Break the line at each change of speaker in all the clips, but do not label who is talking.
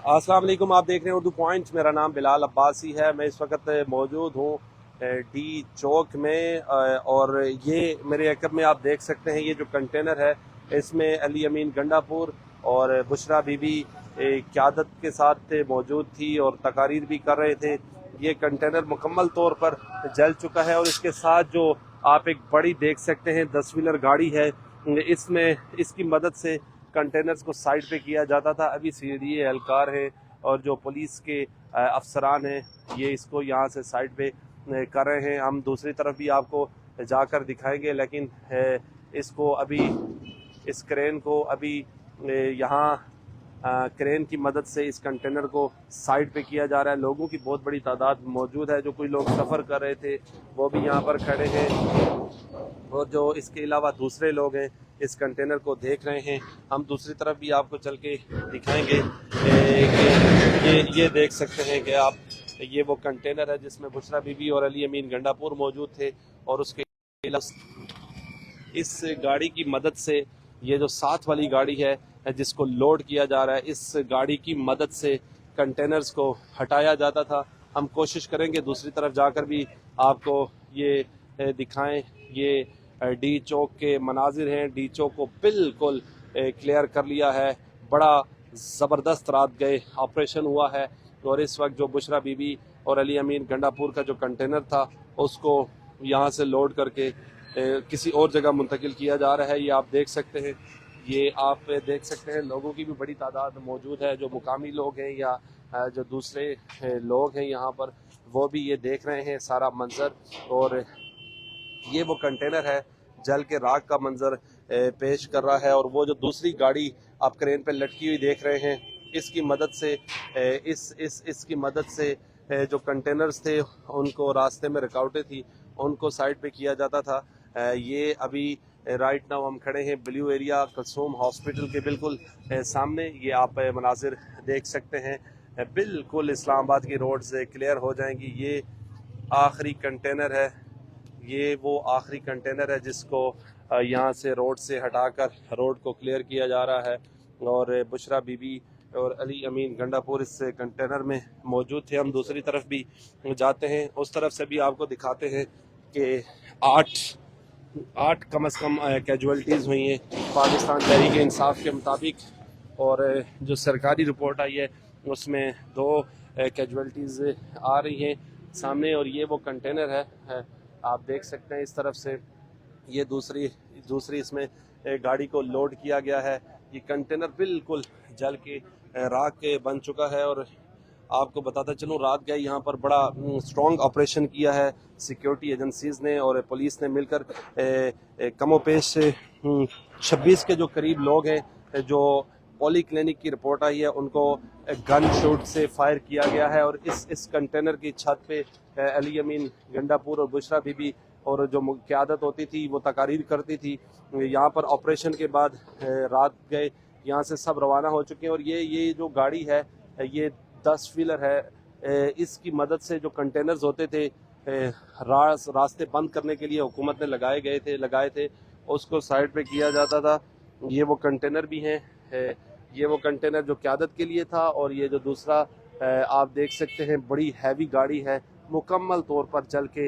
अस्सलाम वालेकुम, आप देख रहे हैं उर्दू पॉइंट। मेरा नाम बिलाल अब्बासी है। मैं इस वक्त मौजूद हूँ डी चौक में और ये मेरे एकब में आप देख सकते हैं ये जो कंटेनर है इसमें अली अमीन गंडापुर और बुशरा बीबी क़यादत के साथ मौजूद थी और तकारीर भी कर रहे थे। ये कंटेनर मुकम्मल तौर पर जल चुका है और इसके साथ जो आप एक बड़ी देख सकते हैं 10 व्हीलर गाड़ी है, इसमें इसकी मदद से कंटेनर्स को साइड पे किया जाता था। अभी सीधी एहलकार है और जो पुलिस के अफसरान हैं ये इसको यहाँ से साइड पे कर रहे हैं। हम दूसरी तरफ भी आपको जाकर दिखाएंगे, लेकिन इसको अभी इस क्रेन को अभी यहाँ क्रेन की मदद से इस कंटेनर को साइड पे किया जा रहा है। लोगों की बहुत बड़ी तादाद मौजूद है। जो कोई लोग सफ़र कर रहे थे वो भी यहाँ पर खड़े हैं और जो इसके अलावा दूसरे लोग हैं इस कंटेनर को देख रहे हैं। हम दूसरी तरफ भी आपको चल के दिखाएंगे कि ये देख सकते हैं कि आप ये वो कंटेनर है जिसमें बुशरा बीबी और अली अमीन गंडापुर मौजूद थे और उसके इस गाड़ी की मदद से ये जो साथ वाली गाड़ी है जिसको लोड किया जा रहा है, इस गाड़ी की मदद से कंटेनर्स को हटाया जाता था। हम कोशिश करेंगे दूसरी तरफ जाकर भी आपको ये दिखाएं। ये डी चौक के मनाजिर हैं। डी चौक को बिल्कुल क्लियर कर लिया है। बड़ा ज़बरदस्त रात गए ऑपरेशन हुआ है और इस वक्त जो बुशरा बीबी और अली अमीन गंडापुर का जो कंटेनर था उसको यहाँ से लोड करके किसी और जगह मुंतकिल किया जा रहा है। ये आप देख सकते हैं। ये आप देख सकते हैं लोगों की भी बड़ी तादाद मौजूद है। जो मुकामी लोग हैं या जो दूसरे लोग हैं यहाँ पर वो भी ये देख रहे हैं सारा मंजर। और ये वो कंटेनर है जल के राख का मंजर पेश कर रहा है। और वो जो दूसरी गाड़ी आप क्रेन पे लटकी हुई देख रहे हैं इसकी मदद से इसकी मदद से जो कंटेनर्स थे उनको रास्ते में रुकावटें थी उनको साइड पे किया जाता था। ये अभी राइट नाउ हम खड़े हैं ब्लू एरिया कलसूम हॉस्पिटल के बिल्कुल सामने। ये आप मनाजिर देख सकते हैं। बिल्कुल इस्लामाबाद की रोड से क्लियर हो जाएंगी। ये आखिरी कंटेनर है। ये वो आखिरी कंटेनर है जिसको यहाँ से रोड से हटाकर रोड को क्लियर किया जा रहा है। और बुशरा बीबी और अली अमीन गंडापुर इस कंटेनर में मौजूद थे। हम दूसरी तरफ भी जाते हैं, उस तरफ से भी आपको दिखाते हैं कि आठ कम अज़ कम कैजुअल्टीज़ हुई हैं पाकिस्तान तहरीक इंसाफ के मुताबिक। और जो सरकारी रिपोर्ट आई है उसमें 2 कैजुअल्टीज़ आ रही हैं सामने। और ये वो कंटेनर है आप देख सकते हैं। इस तरफ से ये दूसरी इसमें गाड़ी को लोड किया गया है। ये कंटेनर बिल्कुल जल के राख के बन चुका है। और आपको बताता चलूँ रात गए यहाँ पर बड़ा स्ट्रॉन्ग ऑपरेशन किया है सिक्योरिटी एजेंसीज़ ने और पुलिस ने मिलकर। कमोपेश 26 के जो करीब लोग हैं जो पॉली क्लिनिक की रिपोर्ट आई है उनको गन शूट से फायर किया गया है। और इस कंटेनर की छत पे अली अमीन गंडापुर और बुशरा बीबी और जो क़यादत होती थी वो तकारीर करती थी। यहाँ पर ऑपरेशन के बाद रात गए यहाँ से सब रवाना हो चुके हैं। और ये जो गाड़ी है ये 10 व्हीलर है। इसकी मदद से जो कंटेनर्स होते थे रास्ते बंद करने के लिए हुकूमत ने लगाए थे उसको साइड पे किया जाता था। ये वो कंटेनर भी हैं। ये वो कंटेनर जो क़यादत के लिए था। और ये जो दूसरा आप देख सकते हैं बड़ी हैवी गाड़ी है मुकम्मल तौर पर जल के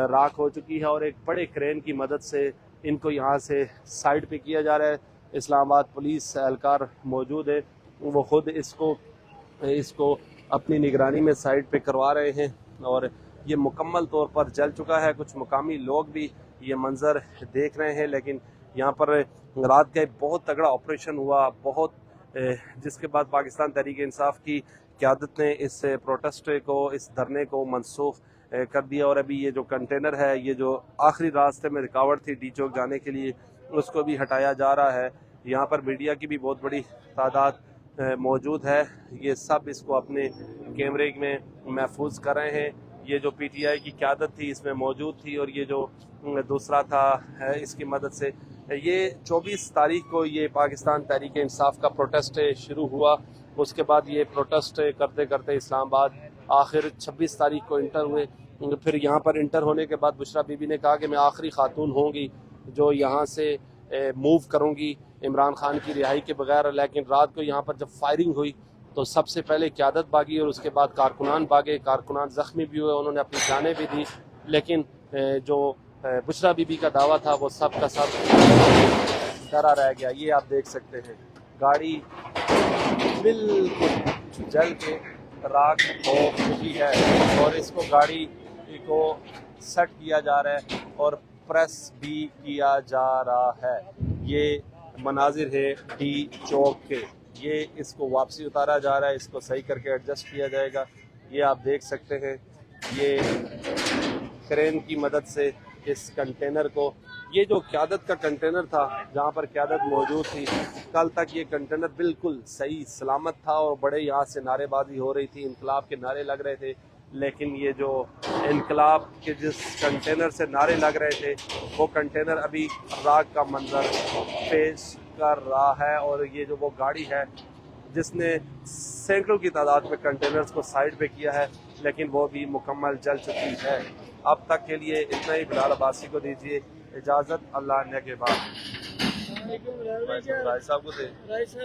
राख हो चुकी है। और एक बड़े क्रेन की मदद से इनको यहाँ से साइड पे किया जा रहा है। इस्लामाबाद पुलिस एहलकार मौजूद है, वो ख़ुद इसको अपनी निगरानी में साइड पे करवा रहे हैं। और ये मुकम्मल तौर पर जल चुका है। कुछ मुकामी लोग भी ये मंज़र देख रहे हैं। लेकिन यहाँ पर रात का बहुत तगड़ा ऑपरेशन हुआ जिसके बाद पाकिस्तान तहरीक इंसाफ की क़यादत ने इस प्रोटेस्ट को इस धरने को मनसूख कर दिया। और अभी ये जो कंटेनर है ये जो आखिरी रास्ते में रुकावट थी डी चौक जाने के लिए उसको भी हटाया जा रहा है। यहाँ पर मीडिया की भी बहुत बड़ी तादाद मौजूद है। ये सब इसको अपने कैमरे में महफूज कर रहे हैं। ये जो पीटीआई की क़यादत थी इसमें मौजूद थी और ये जो दूसरा था इसकी मदद से ये 24 तारीख को ये पाकिस्तान तहरीक इंसाफ का प्रोटेस्ट शुरू हुआ। उसके बाद ये प्रोटेस्ट करते करते इस्लामाबाद आखिर 26 तारीख को इंटर हुए। फिर यहाँ पर इंटर होने के बाद बुशरा बीबी ने कहा कि मैं आखिरी खातून होंगी जो यहाँ से मूव करूँगी इमरान खान की रिहाई के बगैर। लेकिन रात को यहाँ पर जब फायरिंग हुई تو سب سے پہلے قیادت بھاگی اور اس کے بعد کارکنان بھاگے، کارکنان زخمی بھی ہوئے، انہوں نے اپنی جانیں بھی دی، لیکن جو بشرا بی بی کا دعویٰ تھا وہ سب کا سب ڈرا رہ گیا۔ یہ آپ دیکھ سکتے ہیں گاڑی بالکل جل کے راکھ ہو چکی ہے اور اس کو گاڑی کو سیٹ کیا جا رہا ہے اور پریس بھی کیا جا رہا ہے۔ یہ مناظر ہے ڈی چوک کے، یہ اس کو واپسی اتارا جا رہا ہے، اس کو صحیح کر کے ایڈجسٹ کیا جائے گا۔ یہ آپ دیکھ سکتے ہیں یہ کرین کی مدد سے اس کنٹینر کو، یہ جو قیادت کا کنٹینر تھا جہاں پر قیادت موجود تھی، کل تک یہ کنٹینر بالکل صحیح سلامت تھا اور بڑے یہاں سے نعرے بازی ہو رہی تھی، انقلاب کے نعرے لگ رہے تھے، لیکن یہ جو انقلاب کے جس کنٹینر سے نعرے لگ رہے تھے وہ کنٹینر ابھی راگ کا منظر پیش کر رہا ہے، اور یہ جو وہ گاڑی ہے جس نے سینکڑوں کی تعداد میں کنٹینرز کو سائڈ پہ کیا ہے لیکن وہ بھی مکمل جل چکی ہے۔ اب تک کے لیے اتنا ہی۔ بلال عباسی کو دیجیے اجازت، اللہ نے کے بعد